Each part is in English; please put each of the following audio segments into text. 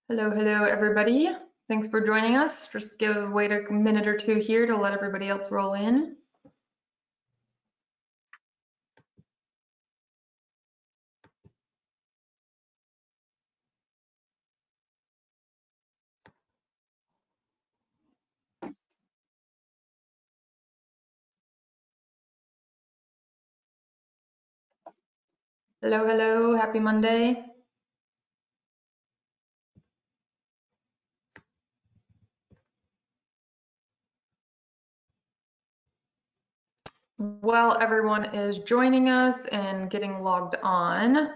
Hello, everybody. Thanks for joining us. Just wait a minute or two here to let everybody else roll in. Hello, happy Monday. While everyone is joining us and getting logged on,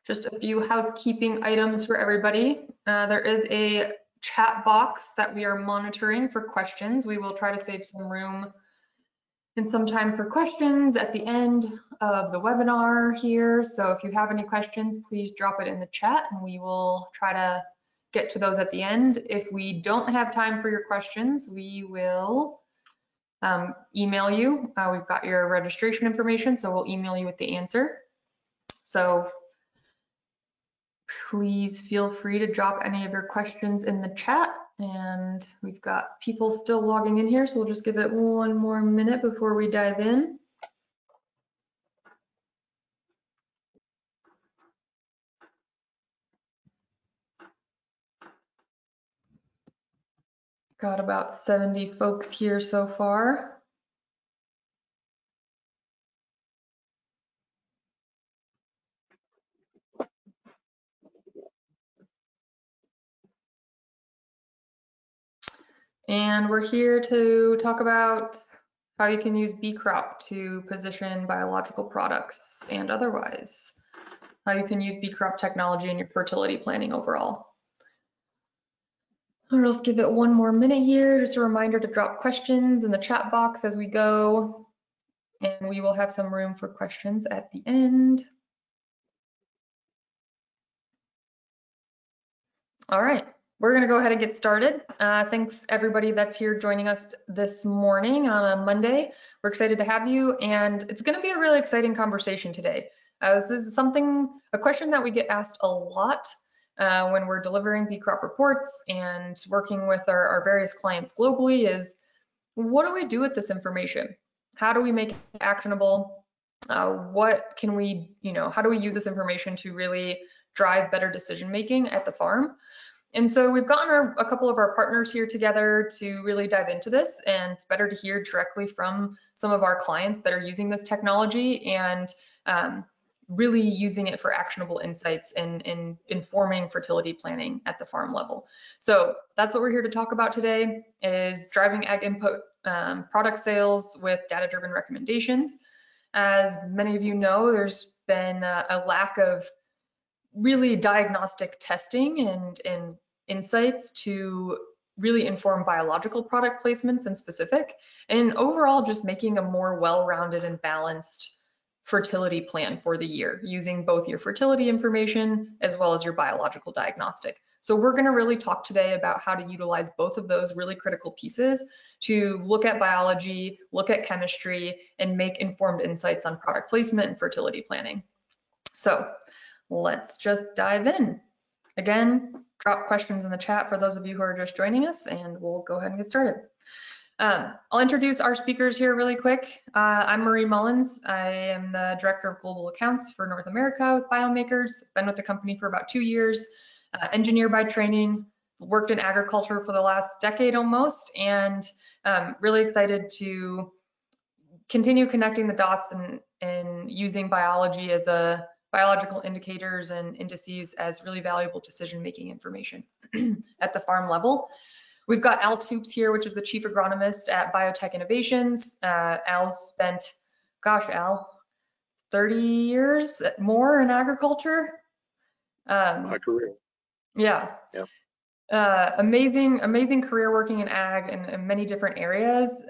just a few housekeeping items for everybody. There is a chat box that we are monitoring for questions. We will try to save some room and some time for questions at the end of the webinar here. So if you have any questions, please drop it in the chat and we will try to get to those at the end. If we don't have time for your questions, we will email you. We've got your registration information, so we'll email you with the answer. So please feel free to drop any of your questions in the chat. And we've got people still logging in here, so we'll just give it one more minute before we dive in. Got about 70 folks here so far. And we're here to talk about how you can use BeCrop to position biological products and otherwise. How you can use BeCrop technology in your fertility planning overall. I'll just give it one more minute here. Just a reminder to drop questions in the chat box as we go. And we will have some room for questions at the end. All right. We're going to go ahead and get started. Thanks everybody that's here joining us this morning on a Monday. We're excited to have you, and it's going to be a really exciting conversation today. This is a question that we get asked a lot when we're delivering BeCrop reports and working with our various clients globally is, what do we do with this information? How do we make it actionable? What can we, how do we use this information to really drive better decision making at the farm? And so we've gotten a couple of our partners here together to really dive into this, and it's better to hear directly from some of our clients that are using this technology and really using it for actionable insights and informing fertility planning at the farm level. So that's what we're here to talk about today, is driving ag input product sales with data-driven recommendations. As many of you know, there's been a lack of really diagnostic testing and insights to really inform biological product placements in specific, and overall just making a more well-rounded and balanced fertility plan for the year, using both your fertility information as well as your biological diagnostic. So we're going to really talk today about how to utilize both of those really critical pieces to look at biology, look at chemistry, and make informed insights on product placement and fertility planning. So let's just dive in. Again, drop questions in the chat for those of you who are just joining us, and we'll go ahead and get started. I'll introduce our speakers here really quick. I'm Marie Mullins. I am the Director of Global Accounts for North America with Biomakers. Been with the company for about 2 years, engineer by training, worked in agriculture for the last decade almost, and really excited to continue connecting the dots and using biology as biological indicators and indices as really valuable decision-making information at the farm level. We've got Al Toops here, which is the Chief Agronomist at BioTech Innovations. Al's spent, gosh, Al, 30 years more in agriculture. My career. Yeah. Amazing career working in ag in many different areas.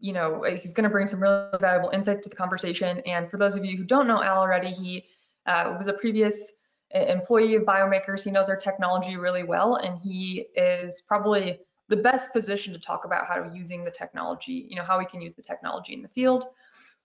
He's going to bring some really valuable insights to the conversation. And for those of you who don't know Al already, he was a previous employee of Biomakers. He knows our technology really well, and he is probably the best position to talk about how to using the technology, how we can use the technology in the field.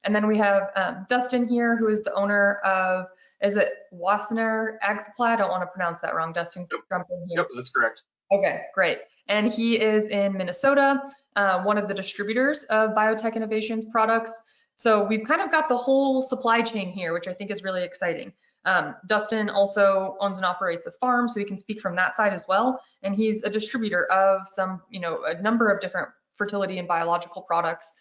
And then we have Dustin here, who is the owner of is it Wassenaar Ag Supply? I don't want to pronounce that wrong. Dustin, jump in here. Yep, that's correct. Okay, great. And he is in Minnesota, one of the distributors of BioTech Innovations products. So we've kind of got the whole supply chain here, which I think is really exciting. Dustin also owns and operates a farm, so he can speak from that side as well. And he's a distributor of some, a number of different fertility and biological products.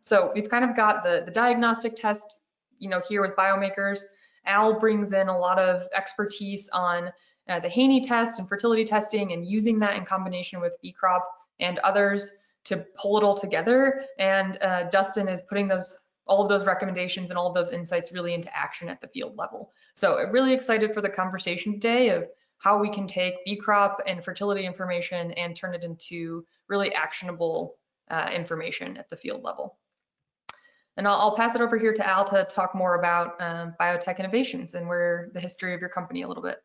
So we've kind of got the diagnostic test, here with biomakers. Al brings in a lot of expertise on the Haney test and fertility testing and using that in combination with BeCrop and others to pull it all together. And Dustin is putting all of those recommendations and all of those insights really into action at the field level. So I'm really excited for the conversation today of how we can take BeCrop and fertility information and turn it into really actionable information at the field level. And I'll pass it over here to Al to talk more about BioTech Innovations and the history of your company a little bit.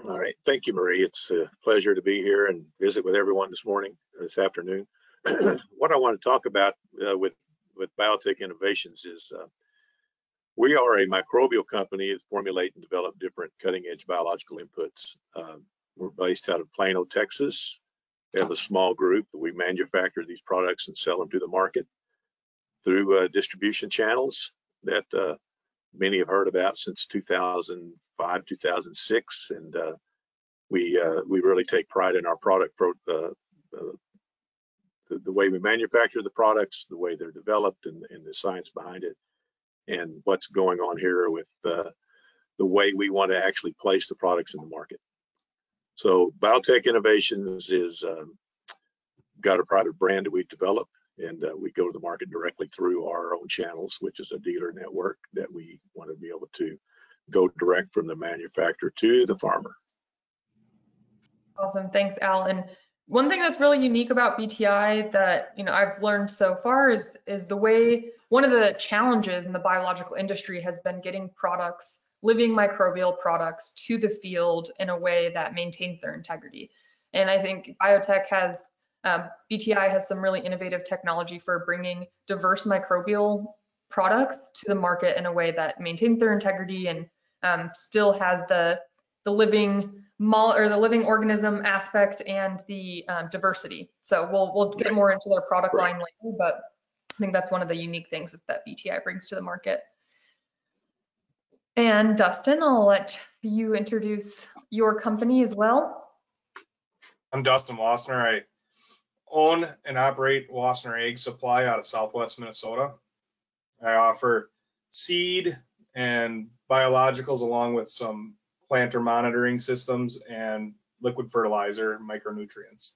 All right, thank you, Marie. It's a pleasure to be here and visit with everyone this afternoon. What I want to talk about with BioTech Innovations is we are a microbial company that formulate and develop different cutting-edge biological inputs. We're based out of Plano, Texas. We have a small group that we manufacture these products and sell them to the market through distribution channels that many have heard about since 2005, 2006, and we really take pride in our product, the way we manufacture the products, the way they're developed, and the science behind it, and what's going on here with the way we want to actually place the products in the market. So BioTech Innovations is got a private brand that we develop, and we go to the market directly through our own channels, which is a dealer network that we want to be able to go direct from the manufacturer to the farmer. Awesome, thanks, Al. And one thing that's really unique about BTI that I've learned so far is the way one of the challenges in the biological industry has been getting products, living microbial products, to the field in a way that maintains their integrity. And I think BioTech has BTI has some really innovative technology for bringing diverse microbial products to the market in a way that maintains their integrity and still has the living organism aspect and the diversity. So we'll get more into their product line later, but I think that's one of the unique things that BTI brings to the market. And Dustin, I'll let you introduce your company as well. I'm Dustin Wassenaar. I own and operate Wassenaar Ag Supply out of Southwest Minnesota. I offer seed and biologicals along with some planter monitoring systems and liquid fertilizer micronutrients.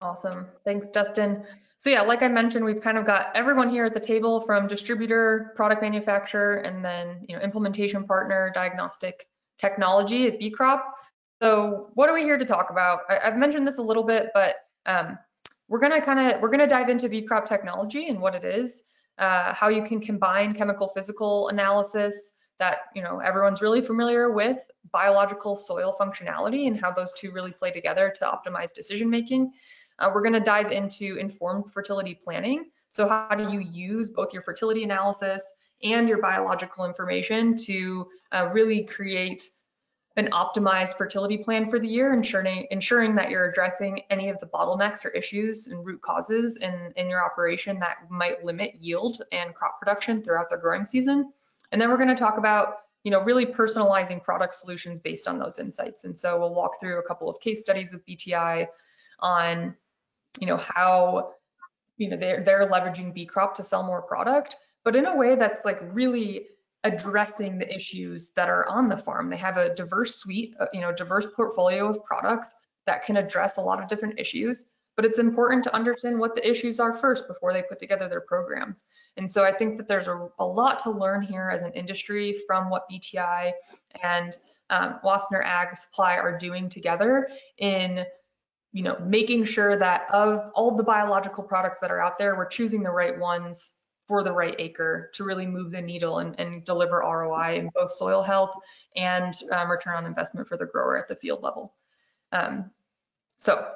Awesome. Thanks, Dustin. So yeah, like I mentioned, we've kind of got everyone here at the table from distributor, product manufacturer, and then implementation partner, diagnostic technology at BeCrop. So what are we here to talk about? I've mentioned this a little bit, but we're gonna dive into BeCrop technology and what it is, how you can combine chemical physical analysis that everyone's really familiar with, biological soil functionality, and how those two really play together to optimize decision making. We're going to dive into informed fertility planning. So how do you use both your fertility analysis and your biological information to really create an optimized fertility plan for the year, ensuring that you're addressing any of the bottlenecks or issues and root causes in your operation that might limit yield and crop production throughout the growing season. And then we're going to talk about really personalizing product solutions based on those insights. And so we'll walk through a couple of case studies with BTI on how they're leveraging BeCrop to sell more product, but in a way that's like really addressing the issues that are on the farm. They have a diverse suite, diverse portfolio of products that can address a lot of different issues, but it's important to understand what the issues are first before they put together their programs. And so I think that there's a lot to learn here as an industry from what BTI and Wassenaar Ag Supply are doing together in making sure that of all the biological products that are out there, we're choosing the right ones for the right acre to really move the needle and deliver ROI in both soil health and return on investment for the grower at the field level. So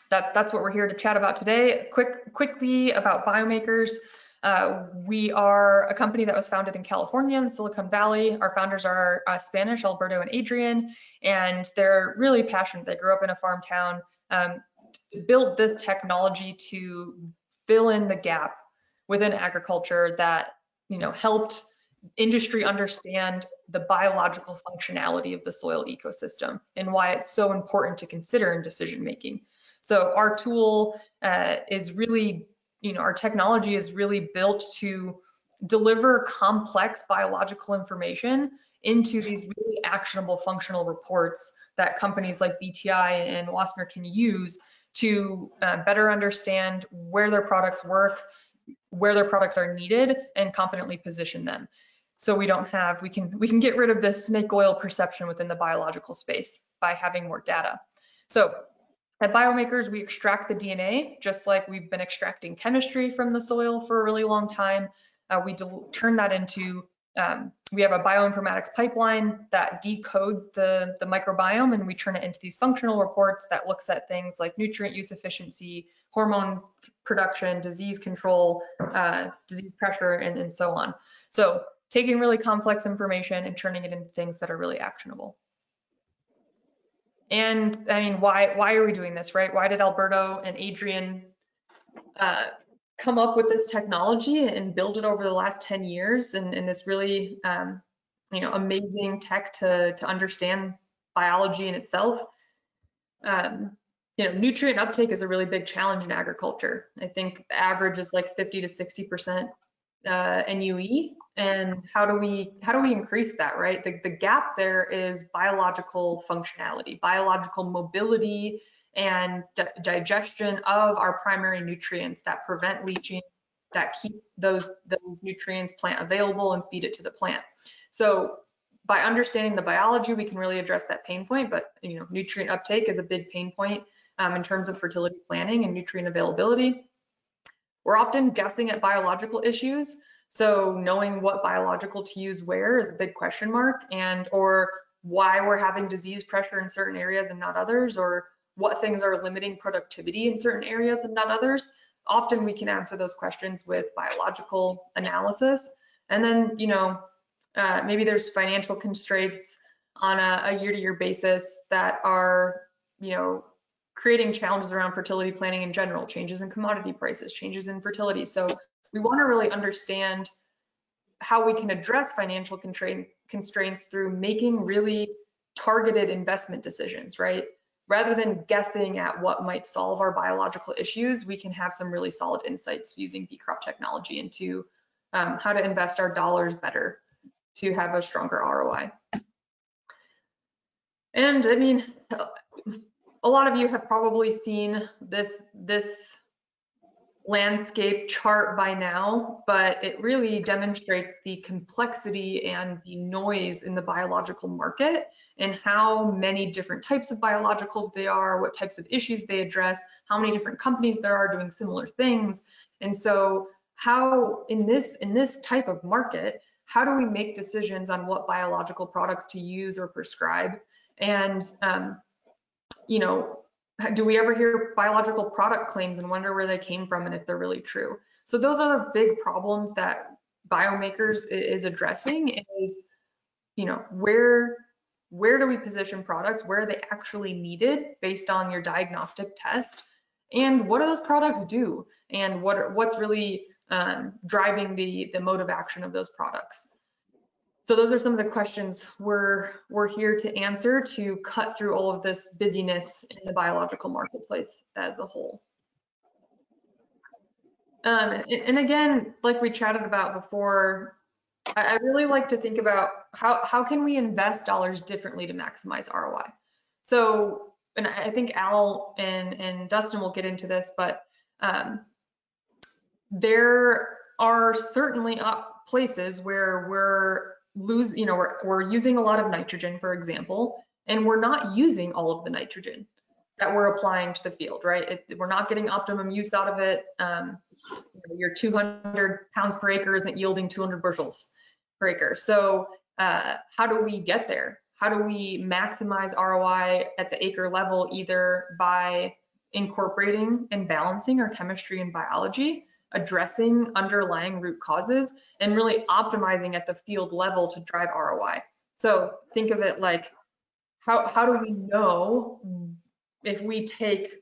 that's what we're here to chat about today. Quickly about biomakers. We are a company that was founded in California in Silicon Valley. Our founders are Spanish, Alberto and Adrian, and they're really passionate. They grew up in a farm town, built this technology to fill in the gap within agriculture that, helped industry understand the biological functionality of the soil ecosystem and why it's so important to consider in decision making. So our tool is really, our technology is really built to deliver complex biological information into these really actionable functional reports that companies like BTI and Wassenaar can use to better understand where their products work, where their products are needed, and confidently position them. So we can get rid of this snake oil perception within the biological space by having more data. So at Biomakers, we extract the DNA, just like we've been extracting chemistry from the soil for a really long time. We turn that into, we have a bioinformatics pipeline that decodes the microbiome, and we turn it into these functional reports that looks at things like nutrient use efficiency, hormone production, disease control, disease pressure, and so on. So taking really complex information and turning it into things that are really actionable. And I mean, why are we doing this, right? Why did Alberto and Adrian come up with this technology and build it over the last 10 years and this really, amazing tech to understand biology in itself? Nutrient uptake is a really big challenge in agriculture. I think the average is like 50 to 60% NUE. And how do we increase that, right? The gap there is biological functionality, biological mobility, and digestion of our primary nutrients that prevent leaching, that keep those nutrients plant available and feed it to the plant. So by understanding the biology, we can really address that pain point. But nutrient uptake is a big pain point in terms of fertility planning and nutrient availability. We're often guessing at biological issues. So knowing what biological to use where is a big question mark, or why we're having disease pressure in certain areas and not others, or what things are limiting productivity in certain areas and not others. Often we can answer those questions with biological analysis. And then, maybe there's financial constraints on a year-to-year basis that are, creating challenges around fertility planning in general, changes in commodity prices, changes in fertility. So we want to really understand how we can address financial constraints through making really targeted investment decisions, right? Rather than guessing at what might solve our biological issues, we can have some really solid insights using BeCrop technology into how to invest our dollars better to have a stronger ROI. And I mean, a lot of you have probably seen this landscape chart by now, but it really demonstrates the complexity and the noise in the biological market and how many different types of biologicals they are, what types of issues they address, how many different companies there are doing similar things. And so how in this type of market, how do we make decisions on what biological products to use or prescribe? And do we ever hear biological product claims and wonder where they came from and if they're really true? So those are the big problems that Biomakers is addressing is, where do we position products? Where are they actually needed based on your diagnostic test? And what do those products do? And what's really driving the mode of action of those products? So those are some of the questions we're here to answer to cut through all of this busyness in the biological marketplace as a whole. And again, like we chatted about before, I really like to think about how can we invest dollars differently to maximize ROI. So, and I think Al and Dustin will get into this, but there are certainly places where we're using a lot of nitrogen, for example, and we're not using all of the nitrogen that we're applying to the field, right? We're not getting optimum use out of it. Your 200 pounds per acre isn't yielding 200 bushels per acre. So how do we get there? How do we maximize ROI at the acre level, either by incorporating and balancing our chemistry and biology addressing underlying root causes and really optimizing at the field level to drive ROI. So think of it like, how do we know if we take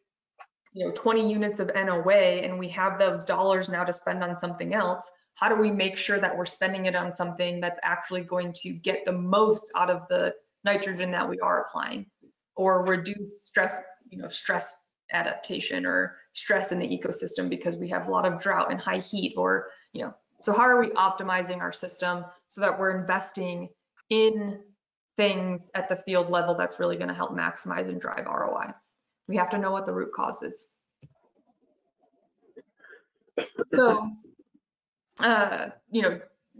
20 units of N away and we have those dollars now to spend on something else? How do we make sure that we're spending it on something that's actually going to get the most out of the nitrogen that we are applying, or reduce stress, stress adaptation or stress in the ecosystem because we have a lot of drought and high heat, or, so how are we optimizing our system so that we're investing in things at the field level that's really going to help maximize and drive ROI? We have to know what the root cause is. So,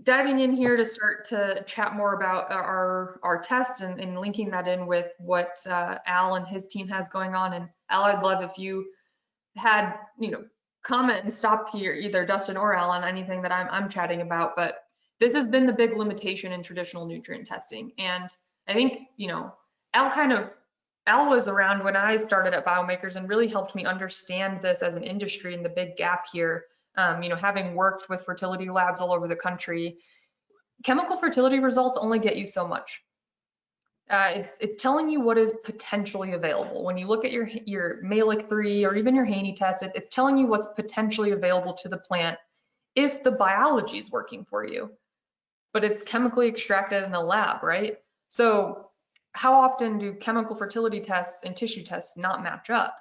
diving in here to start to chat more about our test and linking that in with what Al and his team has going on. And Al, I'd love if you had, comment and stop here, either Dustin or Al, on anything that I'm chatting about. But this has been the big limitation in traditional nutrient testing. And I think, Al was around when I started at Biomakers and really helped me understand this as an industry and the big gap here. Having worked with fertility labs all over the country, chemical fertility results only get you so much. It's telling you what is potentially available. When you look at your Malic 3 or even your Haney test, it's telling you what's potentially available to the plant if the biology is working for you. But it's chemically extracted in the lab, right? So how often do chemical fertility tests and tissue tests not match up?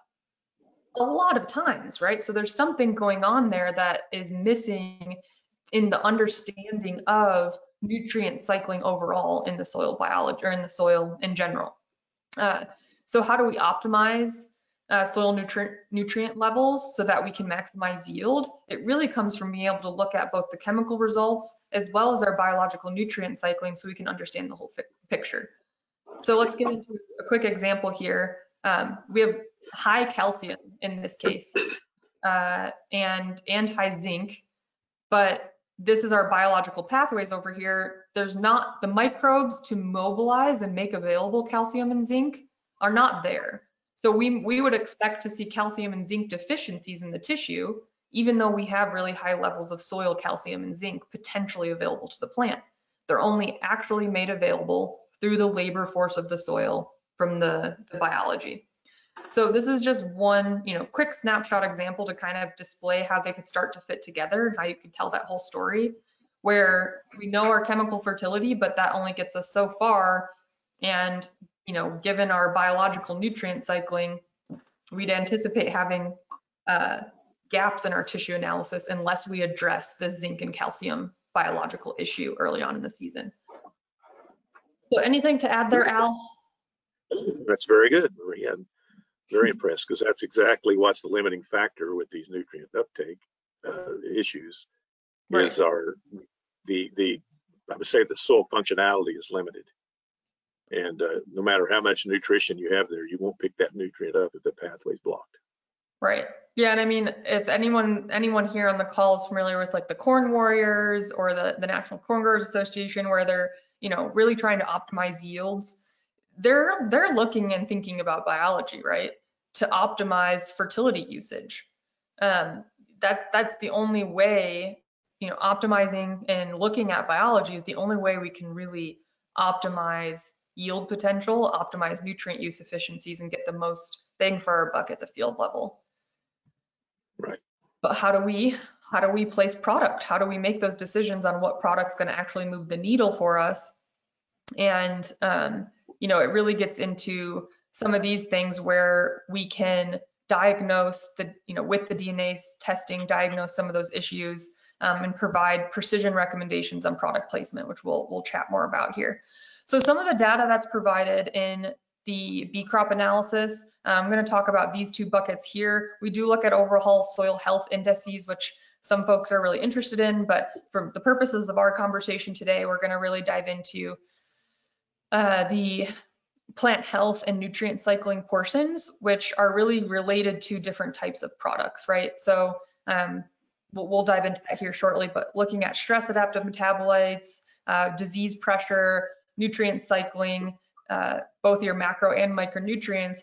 A lot of times, right? So there's something going on there that is missing in the understanding of nutrient cycling overall in the soil biology, or in the soil in general. So how do we optimize soil nutrient levels so that we can maximize yield? It really comes from being able to look at both the chemical results as well as our biological nutrient cycling so we can understand the whole picture. So let's get into a quick example here. We have high calcium in this case, and high zinc, but this is our biological pathways over here. There's not the microbes to mobilize and make available calcium and zinc are not there. So we would expect to see calcium and zinc deficiencies in the tissue, even though we have really high levels of soil calcium and zinc potentially available to the plant. They're only actually made available through the labor force of the soil from the biology. So this is just one, quick snapshot example to kind of display how they could start to fit together and how you could tell that whole story, where we know our chemical fertility, but that only gets us so far. And, given our biological nutrient cycling, we'd anticipate having gaps in our tissue analysis unless we address the zinc and calcium biological issue early on in the season. So anything to add there, Al? That's very good, Marie. I'm very impressed, because that's exactly what's the limiting factor with these nutrient uptake issues. Right. Is I would say the soil functionality is limited, and no matter how much nutrition you have there, you won't pick that nutrient up if the pathway's blocked. Right. Yeah, and I mean, if anyone here on the call is familiar with like the Corn Warriors or the National Corn Growers Association, where they're really trying to optimize yields, they're looking and thinking about biology, right, to optimize fertility usage. That's the only way, optimizing and looking at biology is the only way we can really optimize yield potential, optimize nutrient use efficiencies, and get the most bang for our buck at the field level. Right. But how do we place product? How do we make those decisions on what product's going to actually move the needle for us? And it really gets into some of these things where we can diagnose with the DNA testing, diagnose some of those issues, and provide precision recommendations on product placement, which we'll chat more about here. So some of the data that's provided in the BeCrop analysis, I'm going to talk about these two buckets here. We do look at overall soil health indices, which some folks are really interested in, but for the purposes of our conversation today, we're going to really dive into the plant health and nutrient cycling portions, which are really related to different types of products, right? So we'll dive into that here shortly, but looking at stress adaptive metabolites, disease pressure, nutrient cycling, both your macro and micronutrients,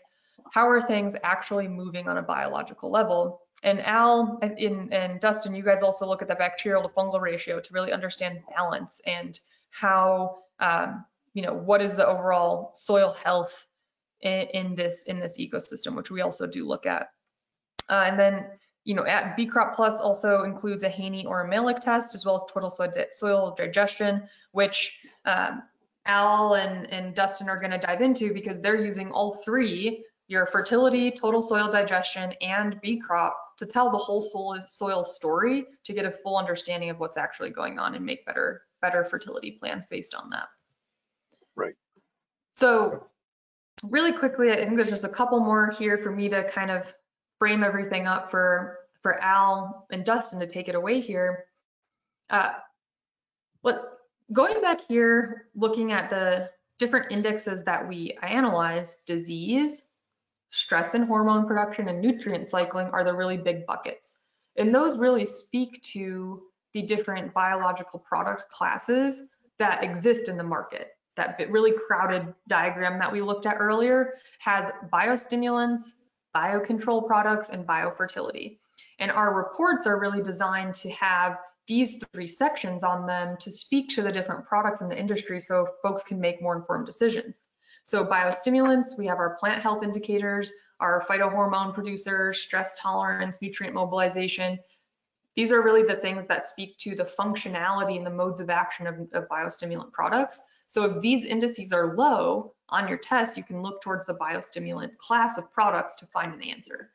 how are things actually moving on a biological level? And Al and Dustin, you guys also look at the bacterial to fungal ratio to really understand balance and how, what is the overall soil health in this ecosystem, which we also do look at. And then, at BeCrop Plus also includes a Haney or a Malick test, as well as total soil digestion, which Al and Dustin are going to dive into because they're using all three, your fertility, total soil digestion, and BeCrop, to tell the whole soil story to get a full understanding of what's actually going on and make better fertility plans based on that. Right. So really quickly, I think there's just a couple more here for me to kind of frame everything up for Al and Dustin to take it away here. Going back here, looking at the different indexes that we analyze, disease, stress and hormone production, and nutrient cycling are the really big buckets. And those really speak to the different biological product classes that exist in the market. That really crowded diagram that we looked at earlier has biostimulants, biocontrol products, and biofertility. And our reports are really designed to have these three sections on them to speak to the different products in the industry so folks can make more informed decisions. So biostimulants, we have our plant health indicators, our phytohormone producers, stress tolerance, nutrient mobilization. These are really the things that speak to the functionality and the modes of action of biostimulant products. So if these indices are low on your test, you can look towards the biostimulant class of products to find an answer.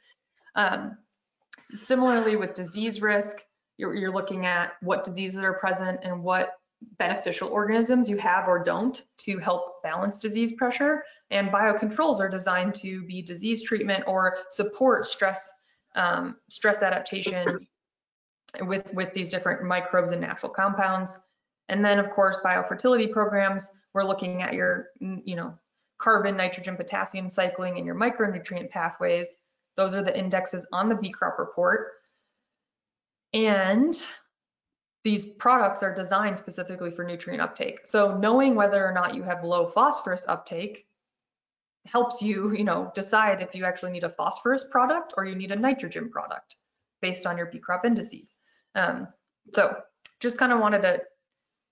Similarly with disease risk, you're looking at what diseases are present and what beneficial organisms you have or don't to help balance disease pressure. And biocontrols are designed to be disease treatment or support stress adaptation with these different microbes and natural compounds. And then of course, biofertility programs, we're looking at your, carbon, nitrogen, potassium cycling and your micronutrient pathways. Those are the indexes on the BeCrop report. And these products are designed specifically for nutrient uptake. So knowing whether or not you have low phosphorus uptake helps you, decide if you actually need a phosphorus product or you need a nitrogen product based on your BeCrop indices. So just kind of wanted to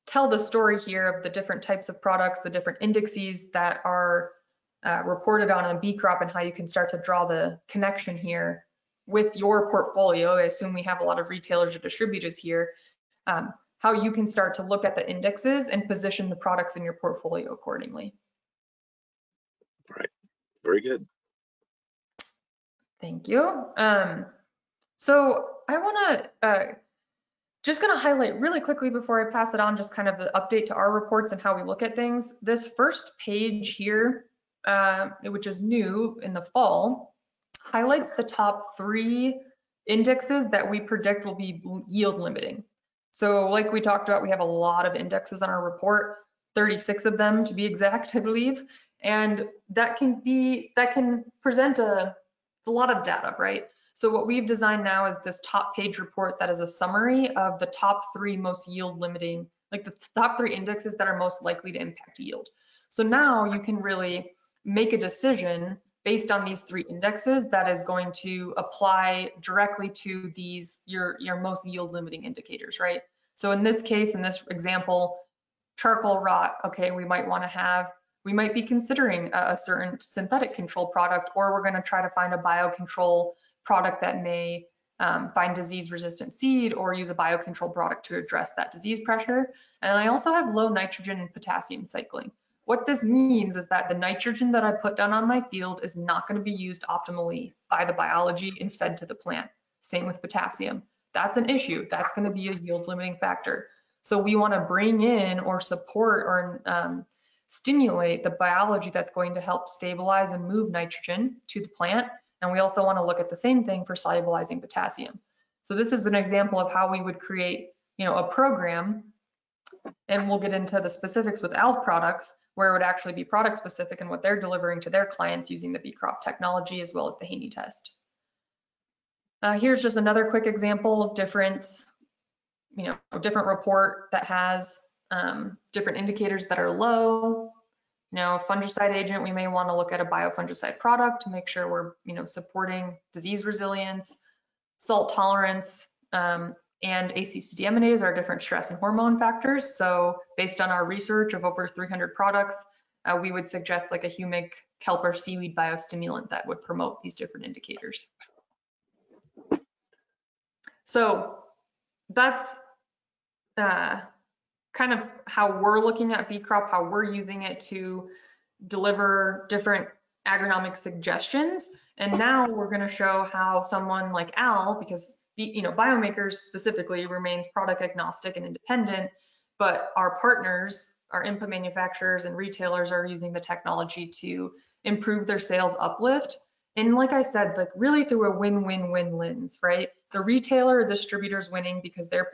tell the story here of the different types of products, the different indices that are reported on BeCrop and how you can start to draw the connection here with your portfolio. I assume we have a lot of retailers or distributors here, how you can start to look at the indexes and position the products in your portfolio accordingly. Right, very good. Thank you. So I want to just going to highlight really quickly before I pass it on, just kind of the update to our reports and how we look at things. This first page here, which is new in the fall, highlights the top 3 indexes that we predict will be yield limiting. So like we talked about, we have a lot of indexes on our report, 36 of them to be exact, I believe. And that can present it's a lot of data, right? So what we've designed now is this top page report that is a summary of the top 3 most yield limiting, like the top 3 indexes that are most likely to impact yield. So now you can really make a decision based on these 3 indexes that is going to apply directly to these, your most yield limiting indicators, right? So in this case, in this example, charcoal rot, okay, we might be considering a certain synthetic control product, or we're gonna try to find a biocontrol product that may find disease-resistant seed or use a biocontrol product to address that disease pressure. And I also have low nitrogen and potassium cycling. What this means is that the nitrogen that I put down on my field is not going to be used optimally by the biology and fed to the plant. Same with potassium. That's an issue. That's going to be a yield limiting factor. So we want to bring in or support or stimulate the biology that's going to help stabilize and move nitrogen to the plant. And we also want to look at the same thing for solubilizing potassium. So this is an example of how we would create, a program, and we'll get into the specifics with Al's products, where it would actually be product specific and what they're delivering to their clients using the BeCrop technology as well as the Haney test. Here's just another quick example of different report that has different indicators that are low. A fungicide agent, we may want to look at a biofungicide product to make sure we're, supporting disease resilience, salt tolerance, and ACC deaminase are different stress and hormone factors. So based on our research of over 300 products, we would suggest like a humic, kelp, or seaweed biostimulant that would promote these different indicators. So that's kind of how we're looking at BeCrop, how we're using it to deliver different agronomic suggestions. And now we're going to show how someone like Al, because Biomakers specifically remains product agnostic and independent, but our partners, our input manufacturers and retailers are using the technology to improve their sales uplift. And like I said, like really through a win-win-win lens, right? The retailer or distributor's winning because they're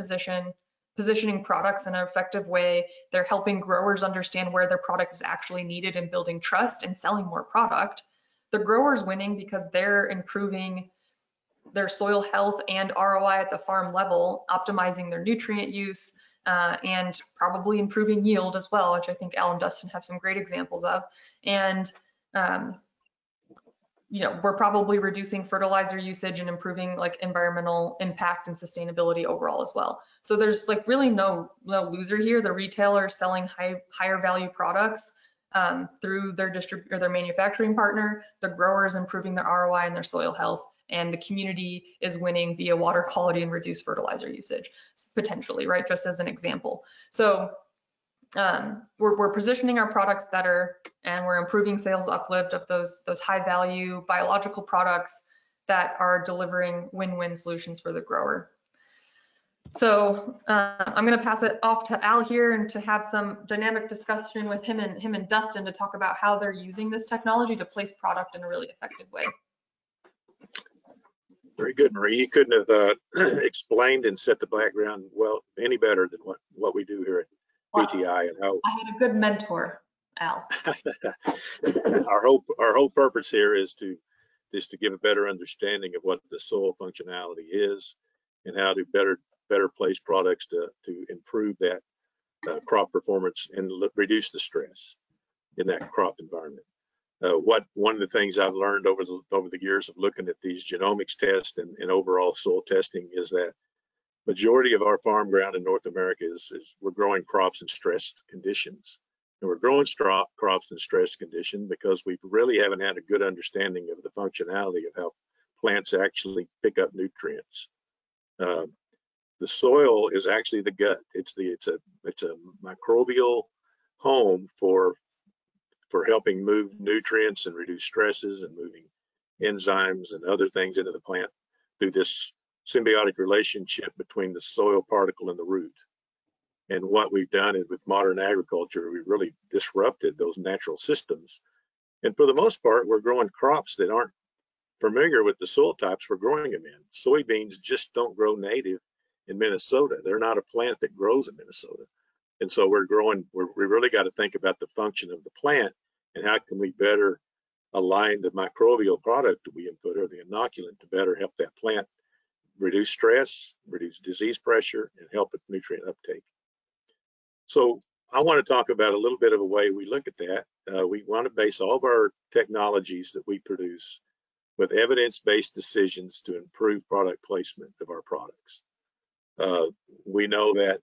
positioning products in an effective way. They're helping growers understand where their product is actually needed and building trust and selling more product. The grower's winning because they're improving their soil health and ROI at the farm level, optimizing their nutrient use, and probably improving yield as well, which I think Al and Dustin have some great examples of. And we're probably reducing fertilizer usage and improving like environmental impact and sustainability overall as well. So there's like really no loser here. The retailer is selling higher value products through their their manufacturing partner. The grower is improving their ROI and their soil health, and the community is winning via water quality and reduced fertilizer usage potentially, right? Just as an example. So we're positioning our products better, and we're improving sales uplift of those high value biological products that are delivering win-win solutions for the grower. So I'm going to pass it off to Al here and to have some dynamic discussion with him and Dustin to talk about how they're using this technology to place product in a really effective way. Very good, Marie. You couldn't have explained and set the background well any better than what we do here at BTI and how I had a good mentor, Al. our whole purpose here is to give a better understanding of what the soil functionality is and how to better place products to improve that crop performance and reduce the stress in that crop environment. One of the things I've learned over the years of looking at these genomics tests and overall soil testing is that majority of our farm ground in North America is we're growing crops in stressed conditions. And we're growing crops in stressed conditions because we really haven't had a good understanding of the functionality of how plants actually pick up nutrients. The soil is actually the gut. It's a microbial home for helping move nutrients and reduce stresses and moving enzymes and other things into the plant through this symbiotic relationship between the soil particle and the root. And what we've done is with modern agriculture, we've really disrupted those natural systems. And for the most part, we're growing crops that aren't familiar with the soil types we're growing them in. Soybeans just don't grow native in Minnesota. They're not a plant that grows in Minnesota. And so we really got to think about the function of the plant and how can we better align the microbial product that we input or the inoculant to better help that plant reduce stress, reduce disease pressure, and help with nutrient uptake. So I want to talk about a little bit of a way we look at that. We want to base all of our technologies that we produce with evidence-based decisions to improve product placement of our products. We know that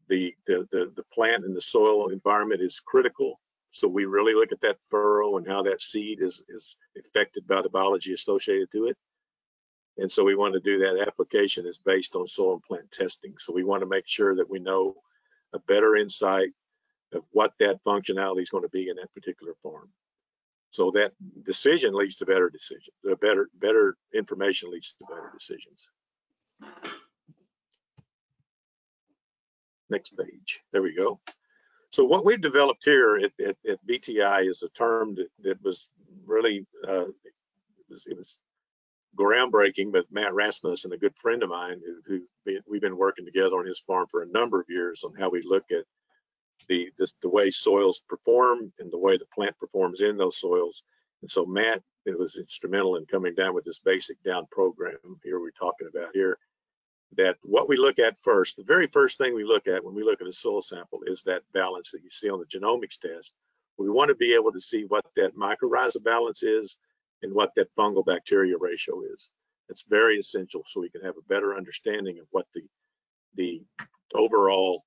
the plant and the soil environment is critical. So we really look at that furrow and how that seed is affected by the biology associated to it. And so we want to do that application is based on soil and plant testing. So we want to make sure that we know a better insight of what that functionality is going to be in that particular farm. So that decision leads to better decisions. Better information leads to better decisions. Next page. There we go. So what we've developed here at BTI is a term that was really it was groundbreaking with Matt Rasmussen, a good friend of mine who we've been working together on his farm for a number of years on how we look at the way soils perform and the way the plant performs in those soils. And so Matt was instrumental in coming down with this basic down program here we're talking about here, that what we look at first, the very first thing we look at when we look at a soil sample is that balance that you see on the genomics test We want to be able to see what that mycorrhiza balance is and what that fungal bacteria ratio is. It's very essential so we can have a better understanding of what the overall,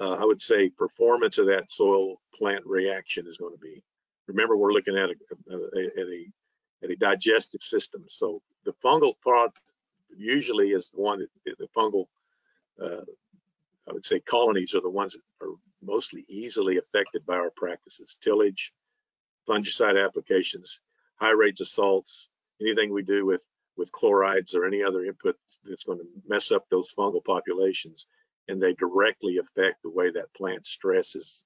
I would say, performance of that soil plant reaction is going to be. Remember, we're looking at a digestive system. So the fungal part usually is the one that the fungal, I would say, colonies are the ones that are mostly easily affected by our practices. Tillage, fungicide applications, high rates of salts, anything we do with chlorides or any other input that's going to mess up those fungal populations, and they directly affect the way that plant stress is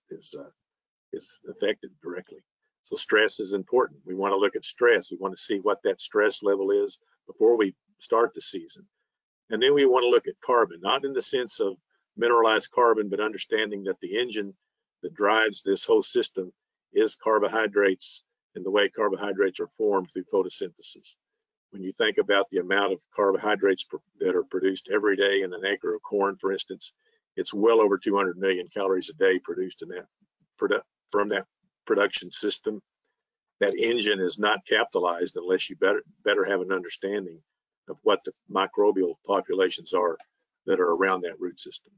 affected directly. So stress is important. We want to look at stress. We want to see what that stress level is before we start the season. And then we want to look at carbon, not in the sense of mineralized carbon, but understanding that the engine that drives this whole system is carbohydrates and the way carbohydrates are formed through photosynthesis. When you think about the amount of carbohydrates that are produced every day in an acre of corn, for instance, it's well over 200 million calories a day produced in that from that production system. That engine is not capitalized unless you better have an understanding of what the microbial populations are that are around that root system.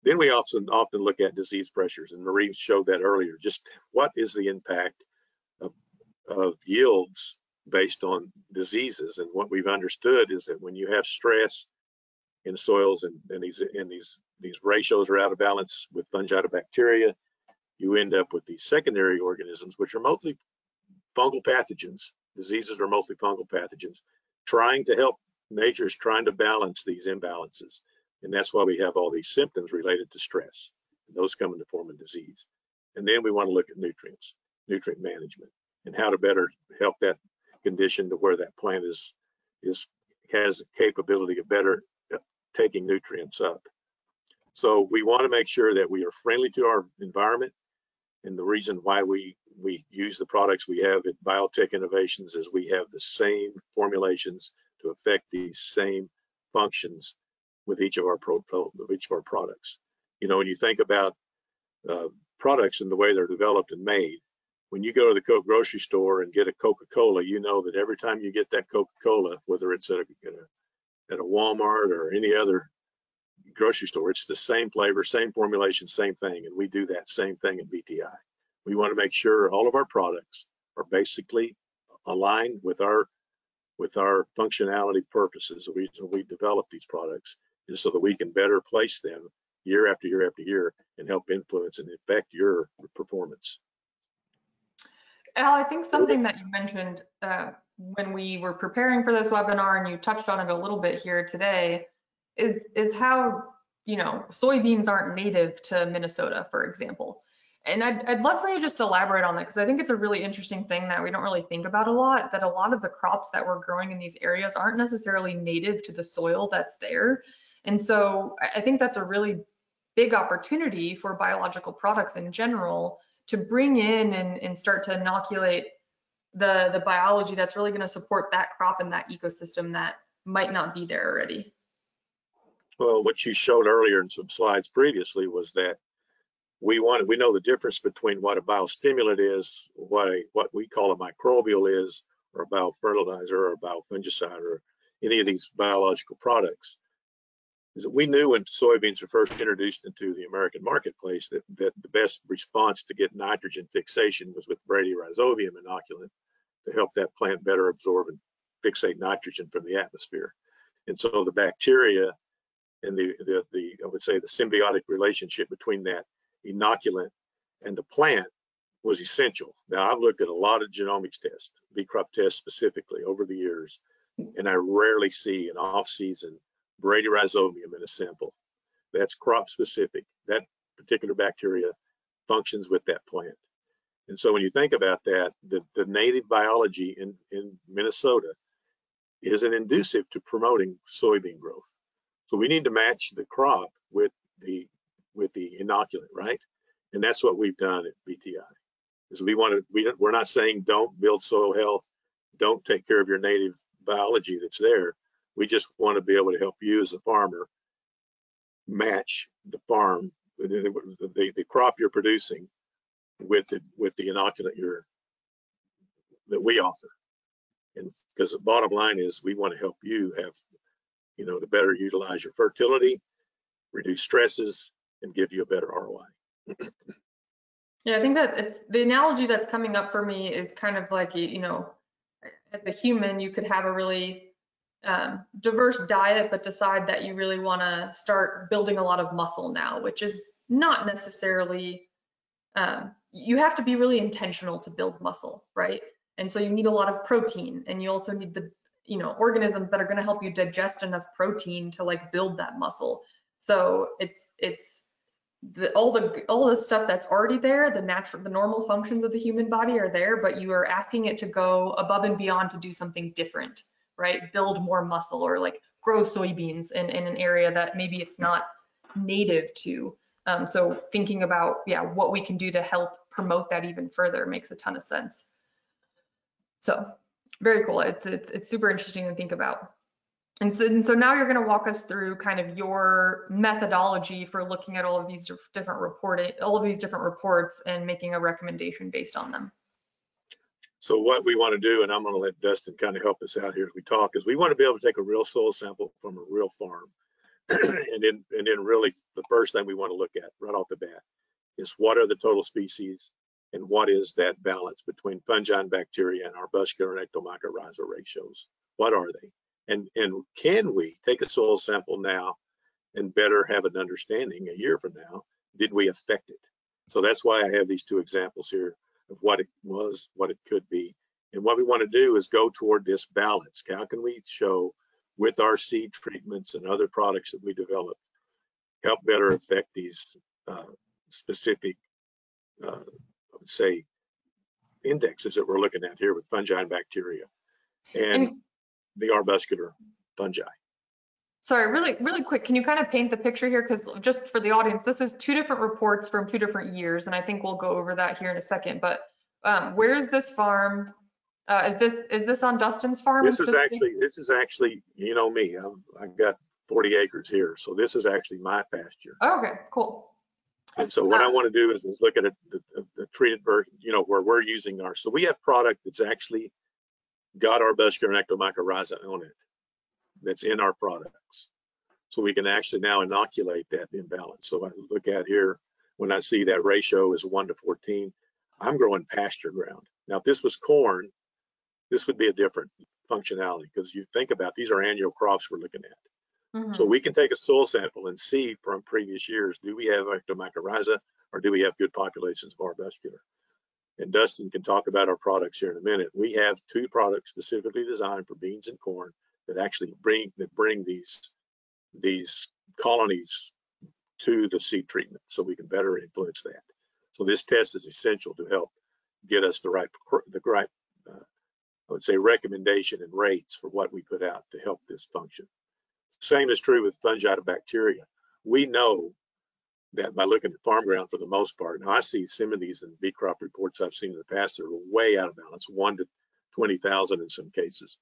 Then we often look at disease pressures, and Marie showed that earlier. Just what is the impact of yields based on diseases? And what we've understood is that when you have stress in soils and these ratios are out of balance with fungi to bacteria, you end up with these secondary organisms, which are mostly fungal pathogens. Diseases are mostly fungal pathogens, trying to help. Nature's trying to balance these imbalances. And that's why we have all these symptoms related to stress. And those come in the form of disease. And then we want to look at nutrients, nutrient management, and how to better help that condition to where that plant has the capability of better taking nutrients up. So we want to make sure that we are friendly to our environment. And the reason why we use the products we have at BioTech Innovations is we have the same formulations to affect these same functions with each of our products. You know, when you think about products and the way they're developed and made, when you go to the grocery store and get a Coca-Cola, you know that every time you get that Coca-Cola, whether it's at a Walmart or any other grocery store, it's the same flavor, same formulation, same thing. And we do that same thing at BTI. We want to make sure all of our products are basically aligned with our functionality purposes. We develop these products just so that we can better place them year after year after year and help influence and affect your performance. Al, I think something that you mentioned when we were preparing for this webinar, and you touched on it a little bit here today, is how, you know, soybeans aren't native to Minnesota, for example. And I'd love for you just to elaborate on that, because I think it's a really interesting thing that we don't really think about a lot, that a lot of the crops that we're growing in these areas aren't necessarily native to the soil that's there. And so I think that's a really big opportunity for biological products in general to bring in and start to inoculate the biology that's really going to support that crop and that ecosystem that might not be there already. Well, what you showed earlier in some slides previously was that we know the difference between what a biostimulant is, what we call a microbial is, or a biofertilizer or a biofungicide or any of these biological products. Is that we knew when soybeans were first introduced into the American marketplace that the best response to get nitrogen fixation was with Bradyrhizobium inoculant to help that plant better absorb and fixate nitrogen from the atmosphere. And so the bacteria and the I would say the symbiotic relationship between that inoculant and the plant was essential. Now, I've looked at a lot of genomics tests, BeCrop Test specifically, over the years, and I rarely see an off-season Bradyrhizobium in a sample. That's crop specific. That particular bacteria functions with that plant. And so when you think about that, the native biology in Minnesota is an inducive to promoting soybean growth. So we need to match the crop with the inoculant, right? And that's what we've done at BTI. Is we're not saying don't build soil health, don't take care of your native biology that's there. We just want to be able to help you as a farmer match the farm, the crop you're producing with the inoculant that we offer. And because the bottom line is we want to help you have, to better utilize your fertility, reduce stresses, and give you a better ROI. Yeah, I think that it's the analogy that's coming up for me is kind of like, as a human, you could have a really diverse diet, but decide that you really want to start building a lot of muscle now, which is not necessarily, you have to be really intentional to build muscle, right? And so you need a lot of protein, and you also need the, organisms that are going to help you digest enough protein to like build that muscle. So it's all the stuff that's already there, the normal functions of the human body are there, but you are asking it to go above and beyond to do something different, right? Build more muscle, or like grow soybeans in an area that maybe it's not native to. So thinking about, what we can do to help promote that even further makes a ton of sense. So very cool. It's super interesting to think about. And so now you're going to walk us through kind of your methodology for looking at all of these different reports and making a recommendation based on them. So what we want to do, and I'm going to let Dustin kind of help us out here as we talk, is we want to be able to take a real soil sample from a real farm. and then really the first thing we want to look at right off the bat is what are the total species and what is that balance between fungi and bacteria and arbuscular and ectomycorrhizal ratios. What are they? And can we take a soil sample now and better have an understanding a year from now, did we affect it? So that's why I have these two examples here of what it was, what it could be. And what we want to do is go toward this balance. How can we show with our seed treatments and other products that we develop, help better affect these specific, I would say, indexes that we're looking at here with fungi and bacteria and the arbuscular fungi. Sorry, really quick, can you kind of paint the picture here? Because just for the audience, this is two different reports from 2 different years, and I think we'll go over that here in a second. But where is this farm? Is this on Dustin's farm? This is actually, you know me, I've got 40 acres here, so this is actually my pasture. Oh, okay, cool. And so what I want to do is look at the treated version, where we're using ours. So we have product that's actually got arbuscular and ectomycorrhiza on it, that's in our products. So we can actually now inoculate that imbalance. So I look at here, when I see that ratio is 1 to 14, I'm growing pasture ground. Now, if this was corn, this would be a different functionality, because you think about, these are annual crops we're looking at. Mm-hmm. So we can take a soil sample and see from previous years, do we have ectomycorrhiza or do we have good populations of arbuscular? And Dustin can talk about our products here in a minute. We have 2 products specifically designed for beans and corn that actually bring these colonies to the seed treatment, so we can better influence that. So this test is essential to help get us the right I would say recommendation and rates for what we put out to help this function. Same is true with fungi to bacteria. We know that by looking at farm ground for the most part, now I see some of these in BeCrop reports I've seen in the past that are way out of balance, 1 to 20,000 in some cases,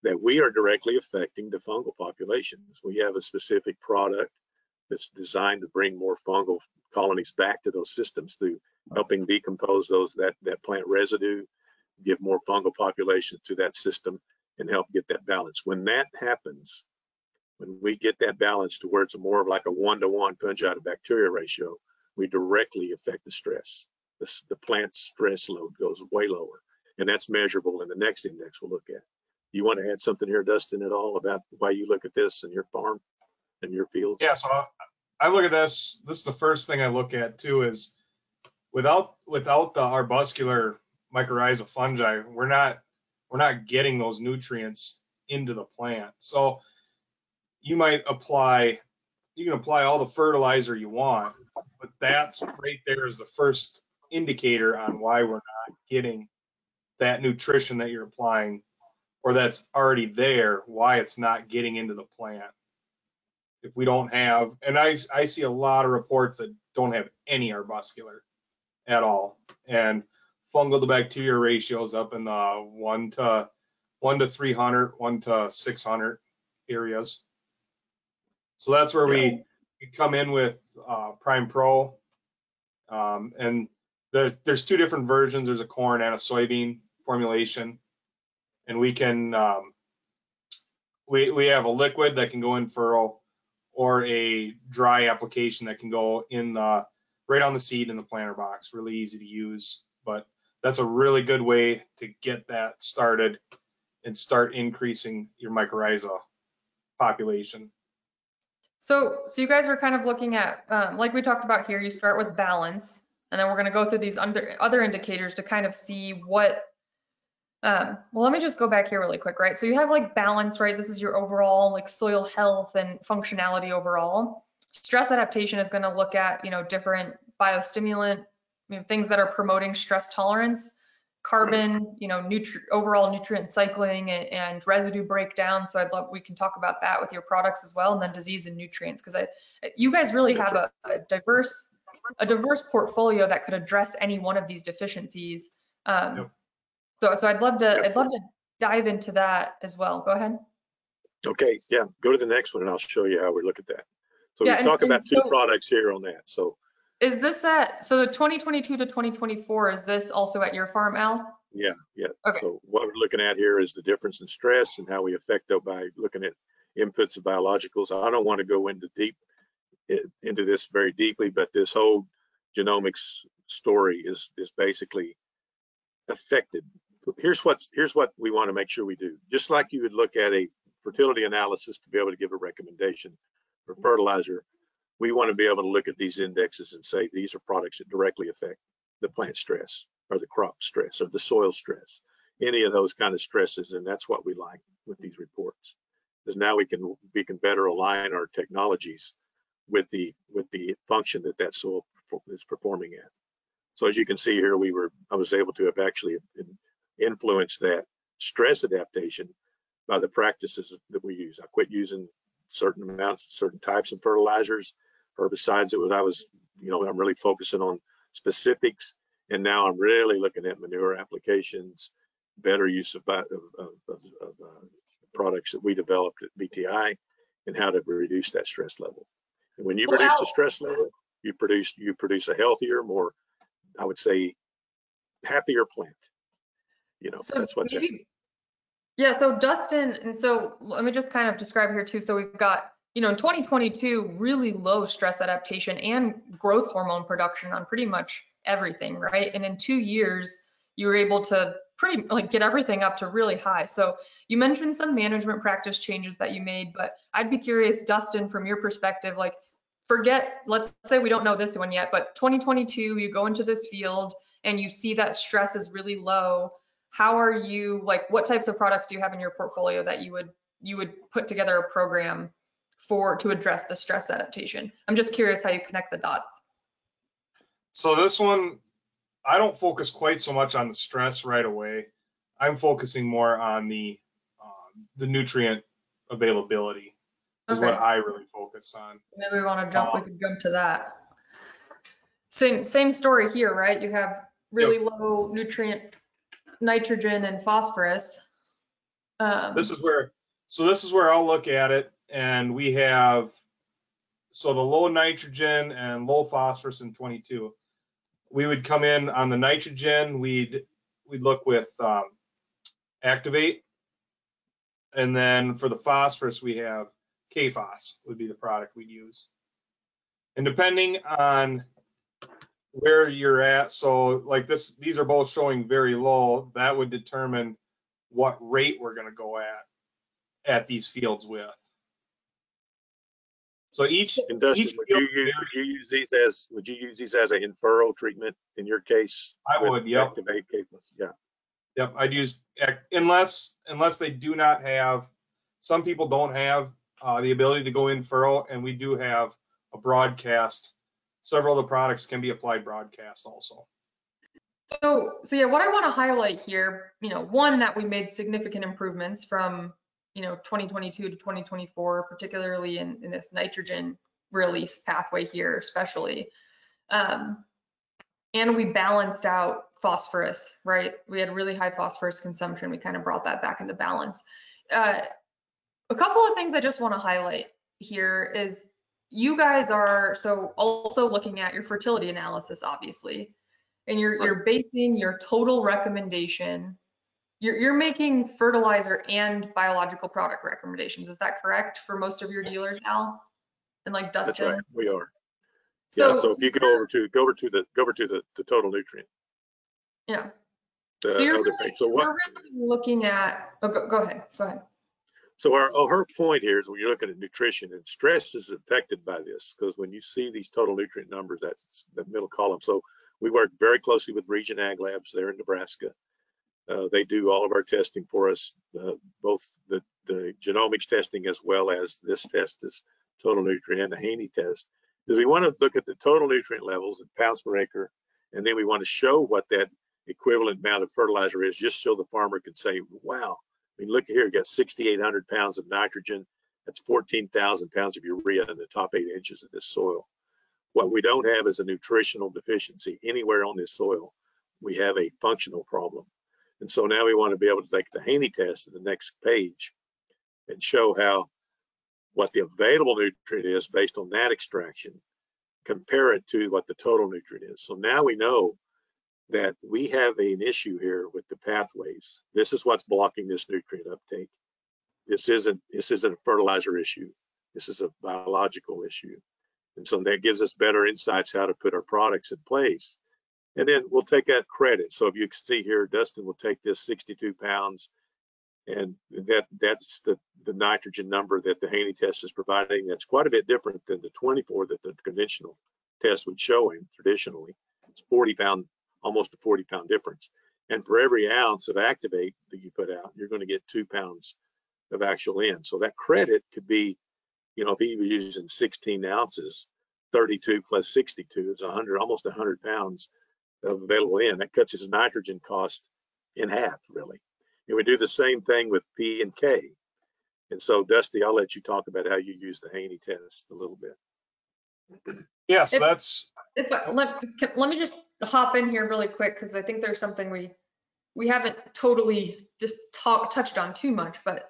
that we are directly affecting the fungal populations. We have a specific product that's designed to bring more fungal colonies back to those systems through helping decompose that plant residue, give more fungal populations to that system, and help get that balance. When that happens, when we get that balance to where it's more of like a 1-to-1 fungi to bacteria ratio, we directly affect the stress. The plant stress load goes way lower, and that's measurable in the next index we'll look at. You want to add something here, Dustin, at all about why you look at this in your farm and your fields? Yeah, so I look at this. This is the first thing I look at too, is without the arbuscular mycorrhiza fungi, we're not getting those nutrients into the plant. So you can apply all the fertilizer you want, but that's right there is the first indicator on why we're not getting that nutrition that you're applying, or that's already there, why it's not getting into the plant. If we don't have, and I see a lot of reports that don't have any arbuscular at all, and fungal to bacteria ratios up in the 1 to 300, 1 to 600 areas. So that's where we come in with Prime Pro, and there's two different versions. There's a corn and a soybean formulation, and we can we have a liquid that can go in furrow, or a dry application that can go in the right on the seed in the planter box. Really easy to use, but that's a really good way to get that started and start increasing your mycorrhiza population. So you guys are kind of looking at, like we talked about here, you start with balance, and then we're going to go through these other indicators to kind of see what, well, let me just go back here really quick, right? So you have like balance, right? This is your overall like soil health and functionality overall. Stress adaptation is going to look at, different biostimulant, things that are promoting stress tolerance, carbon, overall nutrient cycling and residue breakdown. So we can talk about that with your products as well, and then disease and nutrients, because you guys really have a diverse portfolio that could address any one of these deficiencies. Yep. So I'd love to dive into that as well. Go ahead. Okay, yeah, go to the next one and I'll show you how we look at that. So Yeah, we talk about two products here on that. So is this so the 2022 to 2024, is this also at your farm, Al? Yeah. Okay. So what we're looking at here is the difference in stress and how we affect it by looking at inputs of biologicals. I don't want to go into this very deeply, but this whole genomics story is basically affected. Here's what we want to make sure we do. Just like you would look at a fertility analysis to be able to give a recommendation for fertilizer, we want to be able to look at these indexes and say these are products that directly affect the plant stress or the crop stress or the soil stress, any of those kind of stresses. And that's what we like with these reports, because now we can better align our technologies with the function that soil is performing at. So as you can see here, I was able to have actually influenced that stress adaptation by the practices that we use. I quit using certain types of fertilizers, herbicides. I'm really focusing on specifics, and now I'm really looking at manure applications, better use of products that we developed at BTI, and how to reduce that stress level. And when you reduce the stress level, you produce a healthier, more, I would say, happier plant. So that's what's happening. Yeah, so Dustin, and so let me just kind of describe here too. So we've got, in 2022, really low stress adaptation and growth hormone production on pretty much everything, right? And in 2 years, you were able to get everything up to really high. So you mentioned some management practice changes that you made, but I'd be curious, Dustin, from your perspective, let's say we don't know this one yet, but 2022, you go into this field and you see that stress is really low. How are you, what types of products do you have in your portfolio that you would put together a program to address the stress adaptation? I'm just curious how you connect the dots. So this one, I don't focus quite so much on the stress right away. I'm focusing more on the nutrient availability is what I really focus on. Maybe we want to jump. We could jump to that. Same story here, right? You have really low nutrient nitrogen and phosphorus. This is where I'll look at it, and we have the low nitrogen and low phosphorus in 22. We would come in on the nitrogen. We'd look with Activate, and then for the phosphorus we have KPhos would be the product we'd use. And depending on where you're at, so these are both showing very low, that would determine what rate we're going to go at these fields with. So would you use these as an in-furrow treatment in your case? I would, yep. Activate KPhos, yeah. Yep, I'd use, unless they do not have, some people don't have the ability to go in furrow, and we do have a broadcast. Several of the products can be applied broadcast also. So yeah, what I want to highlight here, one, that we made significant improvements from 2022 to 2024, particularly in this nitrogen release pathway here, especially. And we balanced out phosphorus, right? We had really high phosphorus consumption. We kind of brought that back into balance. A couple of things I just want to highlight here is you guys are also looking at your fertility analysis, obviously. and you're Right. you're basing your total recommendation. You're making fertilizer and biological product recommendations. Is that correct for most of your dealers, Al? And like That's Dustin? right. We are. Yeah. So So if you go over to the total nutrient, yeah. So the you're other really page. So what? we're really looking at, oh, go ahead. Go ahead. So her point here is when you're looking at nutrition, and stress is affected by this, because when you see these total nutrient numbers, that's the middle column. So we work very closely with Region Ag Labs there in Nebraska. They do all of our testing for us, both the genomics testing as well as this test is total nutrient and the Haney test. Because we want to look at the total nutrient levels in pounds per acre, and then we want to show what that equivalent amount of fertilizer is, just so the farmer can say, wow, I mean, look here, you got 6,800 pounds of nitrogen. That's 14,000 pounds of urea in the top 8 inches of this soil. What we don't have is a nutritional deficiency anywhere on this soil. We have a functional problem. And so now we want to be able to take the Haney test in the next page and show how what the available nutrient is based on that extraction, compare it to what the total nutrient is. So now we know that we have an issue here with the pathways. This is what's blocking this nutrient uptake. This isn't a fertilizer issue. This is a biological issue. And so that gives us better insights how to put our products in place. And then we'll take that credit. So if you can see here, Dustin will take this 62 pounds, and that's the nitrogen number that the Haney test is providing. That's quite a bit different than the 24 that the conventional test would show him traditionally. It's 40 pound, almost a 40 pound difference. And for every ounce of activate that you put out, you're going to get 2 pounds of actual N. So that credit could be, you know, if he was using 16 ounces, 32 plus 62 is 100, almost 100 pounds of available N. That cuts his nitrogen cost in half, really. And we do the same thing with P and K. And so, Dusty, I'll let you talk about how you use the Haney test a little bit. Yeah, so that's. Let me just hop in here really quick, because I think there's something we haven't totally just touched on too much, but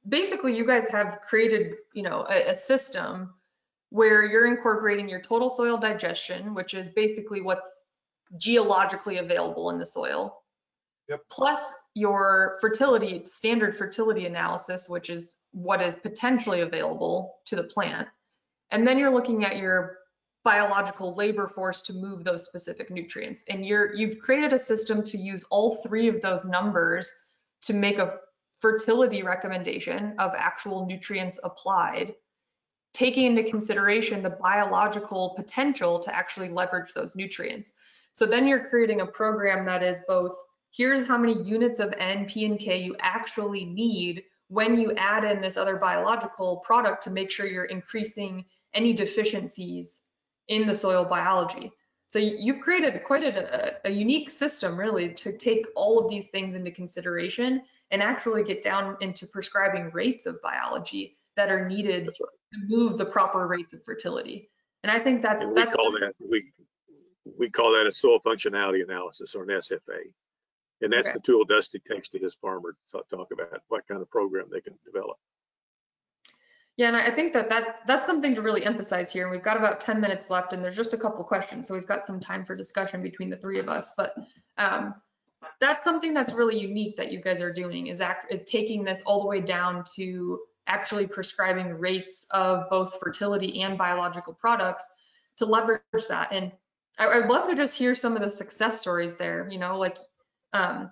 basically you guys have created, you know, a system where you're incorporating your total soil digestion, which is basically what's geologically available in the soil. Yep. Plus your fertility, standard fertility analysis, which is what is potentially available to the plant. And then you're looking at your biological labor force to move those specific nutrients. And you've created a system to use all three of those numbers to make a fertility recommendation of actual nutrients applied, taking into consideration the biological potential to actually leverage those nutrients. So then you're creating a program that is both, here's how many units of N, P, and K you actually need when you add in this other biological product to make sure you're increasing any deficiencies in the soil biology. So you've created quite a unique system, really, to take all of these things into consideration and actually get down into prescribing rates of biology that are needed to move the proper rates of fertility. And I think that's we call that a soil functionality analysis, or an SFA. And that's the tool Dusty takes to his farmer to talk about what kind of program they can develop. Yeah, and I think that's something to really emphasize here. And we've got about 10 minutes left, and there's just a couple questions, so we've got some time for discussion between the three of us. But that's something that's really unique that you guys are doing, is taking this all the way down to actually prescribing rates of both fertility and biological products to leverage that. And I'd love to just hear some of the success stories there. You know, like I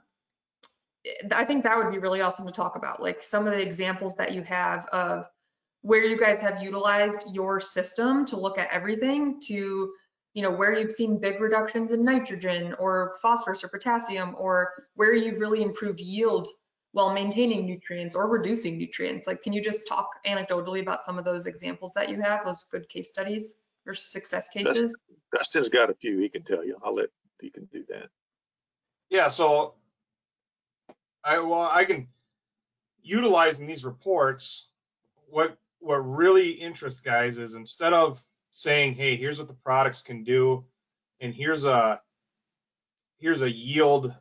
think that would be really awesome to talk about, like some of the examples that you have of where you guys have utilized your system to look at everything, to, you know, where you've seen big reductions in nitrogen or phosphorus or potassium, or where you've really improved yield while maintaining nutrients or reducing nutrients. Like, can you just talk anecdotally about some of those examples that you have, those good case studies or success cases? Dustin's got a few he can tell you. He can do that. Yeah, so I can, utilizing these reports, what really interests guys is, instead of saying, hey, here's what the products can do, and here's a yield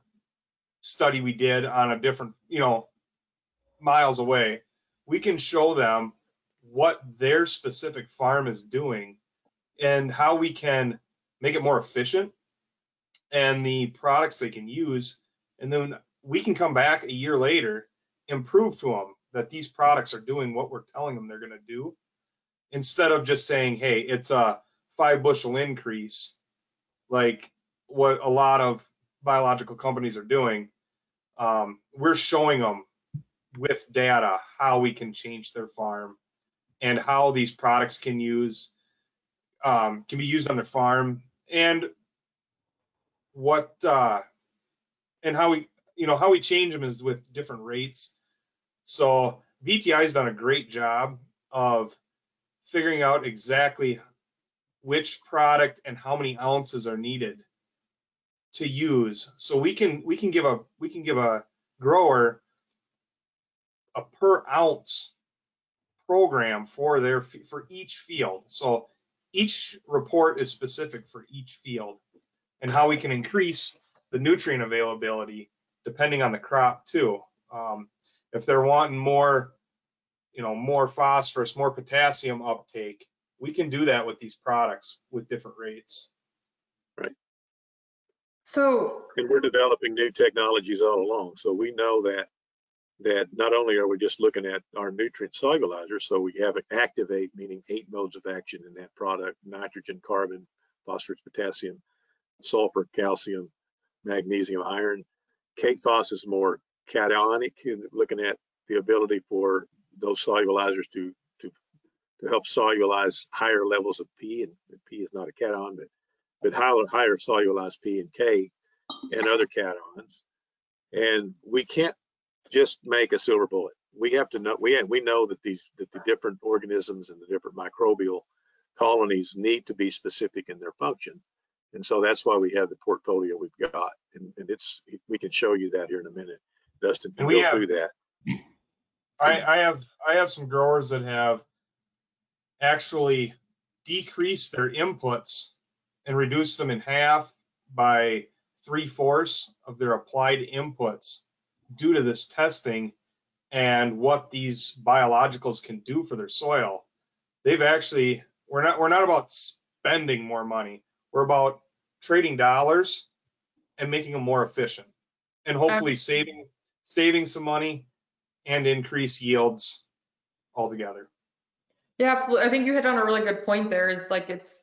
study we did on a different, you know, miles away, we can show them what their specific farm is doing and how we can make it more efficient and the products they can use, and then we can come back a year later and prove to them that these products are doing what we're telling them they're going to do, instead of just saying, hey, it's a 5 bushel increase, like what a lot of biological companies are doing. We're showing them with data how we can change their farm and how these products can be used on their farm, and what and how we change them is with different rates. So VTI has done a great job of figuring out exactly which product and how many ounces are needed to use. So we can give a grower a per ounce program for each field. So each report is specific for each field, and how we can increase the nutrient availability depending on the crop too. If they're wanting more, more phosphorus, more potassium uptake, we can do that with these products with different rates. Right. So, and we're developing new technologies all along. So we know that not only are we just looking at our nutrient solubilizer, so we have an activate, meaning 8 modes of action in that product: nitrogen, carbon, phosphorus, potassium, sulfur, calcium, magnesium, iron. K-phos is more cationic, looking at the ability for those solubilizers to help solubilize higher levels of P, and P is not a cation, but higher solubilized P and K and other cations. And we can't just make a silver bullet. We have to know, we know that the different organisms and the different microbial colonies need to be specific in their function. And so that's why we have the portfolio we've got. And we can show you that here in a minute. Dustin can go through that. I have some growers that have actually decreased their inputs and reduced them in half by 3/4 of their applied inputs due to this testing and what these biologicals can do for their soil. They've actually, we're not about spending more money. We're about trading dollars and making them more efficient, and hopefully saving some money and increase yields altogether. yeah, absolutely. I think you hit on a really good point there. Is like it's,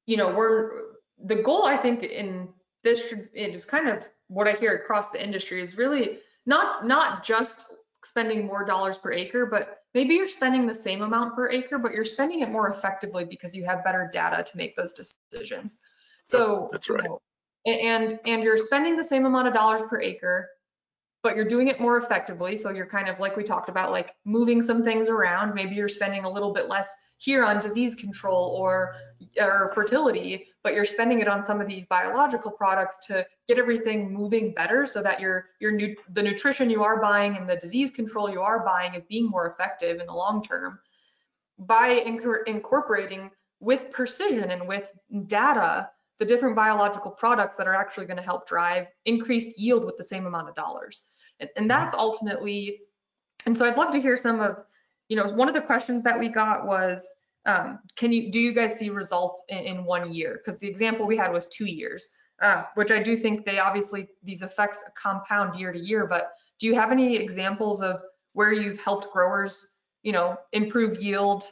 the goal, I think, in this it is kind of what I hear across the industry is really not just spending more dollars per acre, but maybe you're spending the same amount per acre, but you're spending it more effectively because you have better data to make those decisions. So that's right. And you're spending the same amount of dollars per acre, but you're doing it more effectively. So you're kind of, like we talked about, like moving some things around. Maybe you're spending a little bit less here on disease control or fertility, but you're spending it on some of these biological products to get everything moving better, so that the nutrition you are buying and the disease control you are buying is being more effective in the long term. By incorporating with precision and with data the different biological products that are actually going to help drive increased yield with the same amount of dollars. And that's ultimately, and so I'd love to hear some of, one of the questions that we got was, do you guys see results in 1 year? Because the example we had was 2 years, which I do think these effects compound year to year, but do you have any examples of where you've helped growers, improve yield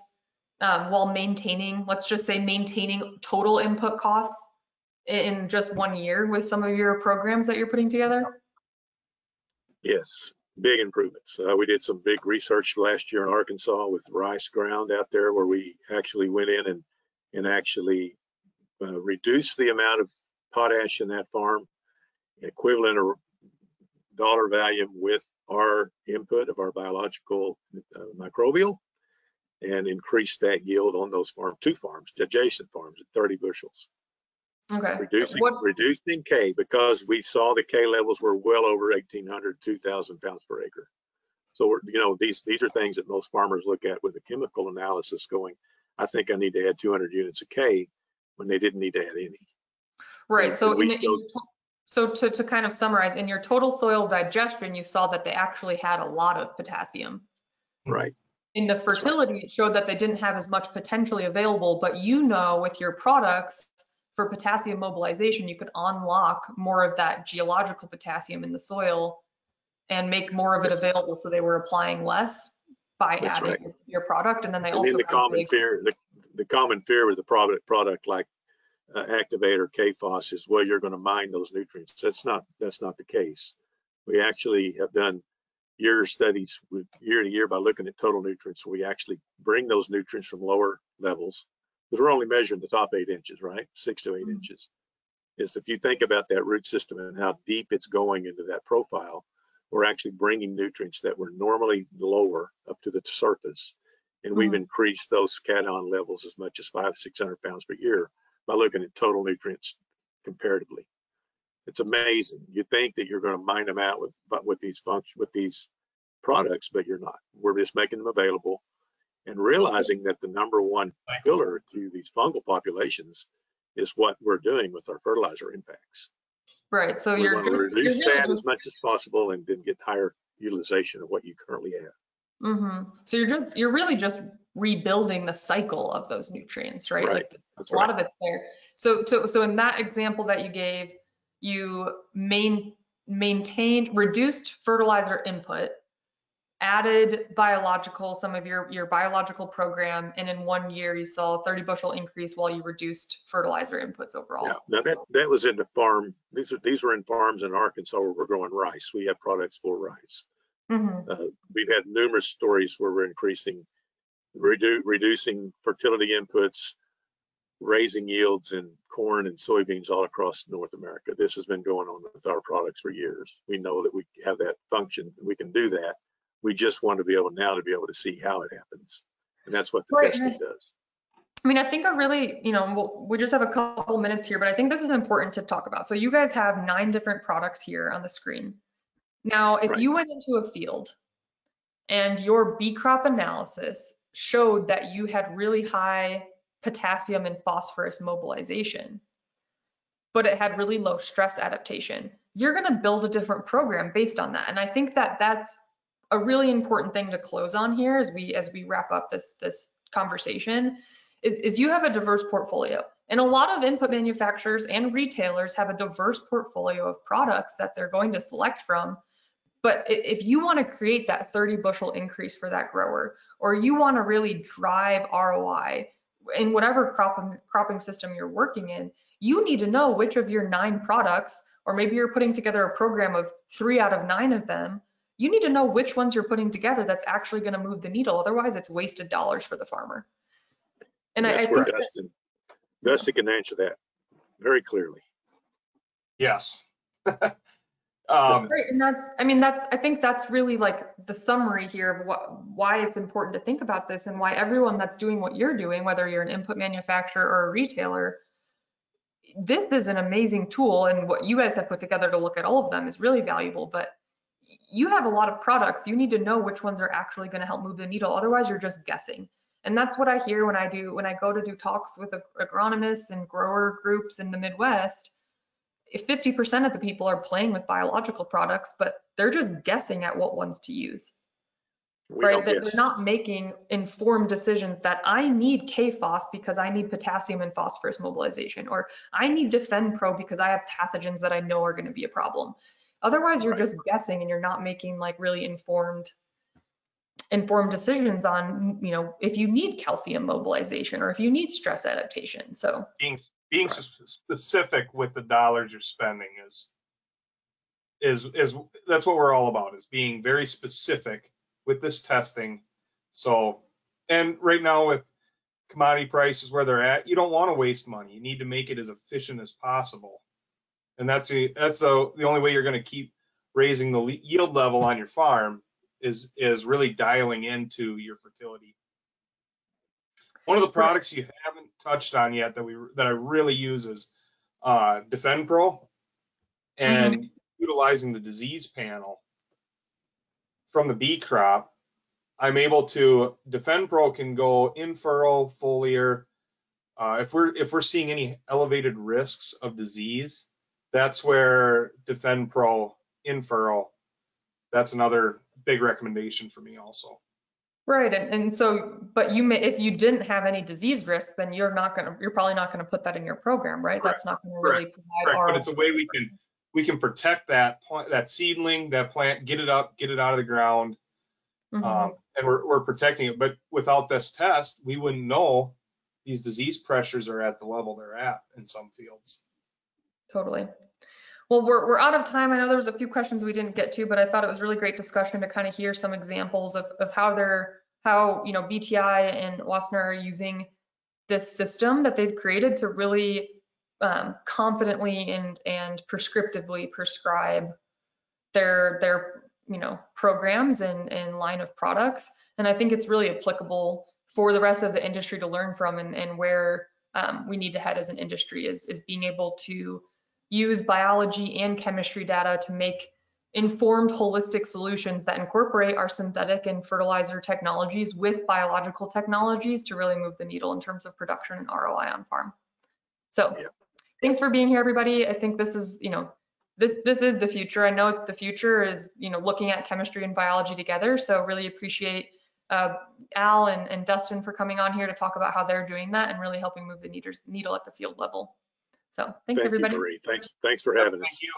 while maintaining, let's just say maintaining total input costs in just 1 year with some of your programs that you're putting together? Yes, big improvements. We did some big research last year in Arkansas with rice ground out there, where we actually went in and actually reduced the amount of potash in that farm, equivalent of dollar value with our input of our biological microbial, and increased that yield on those two farms, adjacent farms, at 30 bushels. Okay. Reducing K, because we saw the K levels were well over 1,800, 2,000 pounds per acre. So these are things that most farmers look at with a chemical analysis, going, I think I need to add 200 units of K, when they didn't need to add any. Right. So to kind of summarize, in your total soil digestion, you saw that they actually had a lot of potassium. Right. In the fertility, it showed that they didn't have as much potentially available, but with your products, for potassium mobilization, you could unlock more of that geological potassium in the soil and make more of it available, so they were applying less by That's adding right. your product. And then they And also then the had a common big, fear, the common fear with the product like activator KFOS is, well, you're going to mine those nutrients. That's not the case. We actually have done year studies year to year by looking at total nutrients. We actually bring those nutrients from lower levels, because we're only measuring the top 8 inches, right? 6 to 8 inches. Is if you think about that root system and how deep it's going into that profile, we're actually bringing nutrients that were normally lower up to the surface. And we've increased those cation levels as much as 500-600 pounds per year by looking at total nutrients comparatively. It's amazing. You think that you're going to mine them out with these products, but you're not. We're just making them available and realizing that the number one pillar to these fungal populations is what we're doing with our fertilizer impacts. right. So We you're want to just, reduce you're really that just, as much as possible and then get higher utilization of what you currently have. so you're really just rebuilding the cycle of those nutrients, right? Right. Like That's a lot right. of it's there. So in that example that you gave, you maintained reduced fertilizer input, added some of your biological program, and in 1 year you saw a 30 bushel increase while you reduced fertilizer inputs overall. Yeah. Now that was in the farm. These were in farms in Arkansas where we're growing rice. We have products for rice. We've had numerous stories where we're reducing fertility inputs, raising yields in corn and soybeans all across North America. This has been going on with our products for years. We know that we have that function. We can do that. We just want to be able to see how it happens. And that's what the testing does. I mean, I think we just have a couple minutes here, but I think this is important to talk about. So you guys have 9 different products here on the screen. Now, if you went into a field and your BeCrop analysis showed that you had really high potassium and phosphorus mobilization, but it had really low stress adaptation, you're going to build a different program based on that. And I think that that's a really important thing to close on here as we wrap up this conversation is you have a diverse portfolio. And a lot of input manufacturers and retailers have a diverse portfolio of products that they're going to select from. But if you want to create that 30 bushel increase for that grower, or you want to really drive ROI in whatever cropping system you're working in, you need to know which of your 9 products, or maybe you're putting together a program of 3 out of 9 of them, you need to know which ones you're putting together that's actually going to move the needle. Otherwise, it's wasted dollars for the farmer. And that's I where think Dustin can answer that very clearly. Yes. right, and I think that's really like the summary here of why it's important to think about this, and why everyone that's doing what you're doing, whether you're an input manufacturer or a retailer, this is an amazing tool, and what you guys have put together to look at all of them is really valuable. But you have a lot of products. You need to know which ones are actually going to help move the needle. Otherwise, you're just guessing. And that's what I hear when I go to do talks with agronomists and grower groups in the Midwest. If 50% of the people are playing with biological products, but they're just guessing at what ones to use. Right? That they're not making informed decisions that I need KFOS because I need potassium and phosphorus mobilization, or I need Defend Pro because I have pathogens that I know are going to be a problem. Otherwise, you're just guessing, and you're not making like really informed decisions on, if you need calcium mobilization or if you need stress adaptation. So being specific with the dollars you're spending is that's what we're all about, is being very specific with this testing. So, and right now with commodity prices where they're at, you don't want to waste money. You need to make it as efficient as possible. And that's the only way you're going to keep raising the yield level on your farm is really dialing into your fertility. One of the products you haven't touched on yet that I really use is Defend Pro, and utilizing the disease panel from the BeCrop, I'm able to, Defend Pro can go in furrow, foliar. If we're seeing any elevated risks of disease, that's where Defend Pro in furrow, that's another big recommendation for me also. Right, and so but if you didn't have any disease risk, then you're probably not going to put that in your program, right? Correct. That's not going to really provide Correct. ROI. But it's a way we can protect that seedling, that plant, get it up, get it out of the ground, and we're protecting it. But without this test, we wouldn't know these disease pressures are at the level they're at in some fields. Totally. Well, we're out of time. I know there was a few questions we didn't get to, but I thought it was really great discussion to kind of hear some examples of how BTI and Wassenaar are using this system that they've created to really confidently and prescriptively prescribe their programs and line of products. And I think it's really applicable for the rest of the industry to learn from, and where we need to head as an industry is being able to use biology and chemistry data to make informed holistic solutions that incorporate our synthetic and fertilizer technologies with biological technologies to really move the needle in terms of production and ROI on farm. So thanks for being here, everybody. I think this is, this is the future. I know it's the future is, looking at chemistry and biology together. So really appreciate Al and Dustin for coming on here to talk about how they're doing that and really helping move the needle at the field level. So thanks, everybody. Thank you, Marie. Thanks for having us. Thank you.